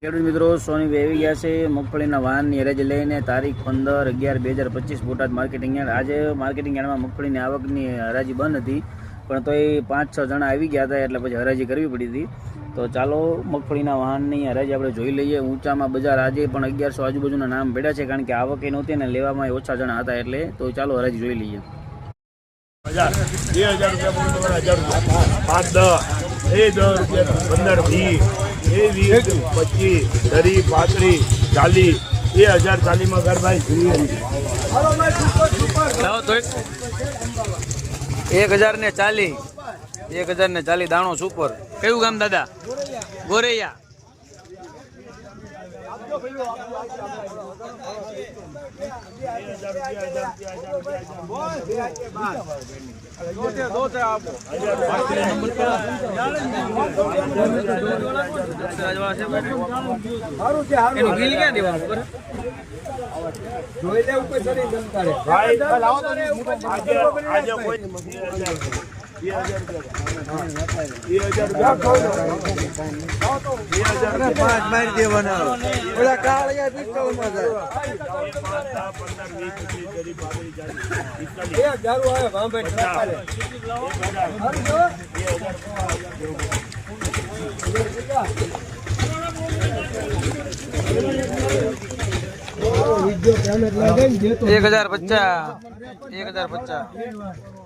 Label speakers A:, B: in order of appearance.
A: ખેડૂત મિત્રો સોની આવી ગયા છે મગફળીના વાહનની હરાજી લઈને તારીખ 15/11/2025 બોટાદ માર્કેટિંગ યાર્ડ। આજે માર્કેટિંગ યાર્ડમાં મગફળીની આવકની હરાજી બંધ હતી, પણ તો એ 5-6 જણા આવી ગયા હતા એટલે પછી હરાજી કરવી પડી હતી। તો ચાલો મગફળીના વાહનની હરાજી આપણે જોઈ લઈએ। ઊંચામાં બજાર આજે પણ 1100 આજુબાજુના નામ પડ્યા છે, કારણ કે આવક એ નહોતી ને લેવામાં ઓછા જણા હતા, એટલે તો ચાલો હરાજી જોઈ લઈએ। 1040 દાણો સુપર। કયું ગામ દાદા? ગોરૈયા। $1050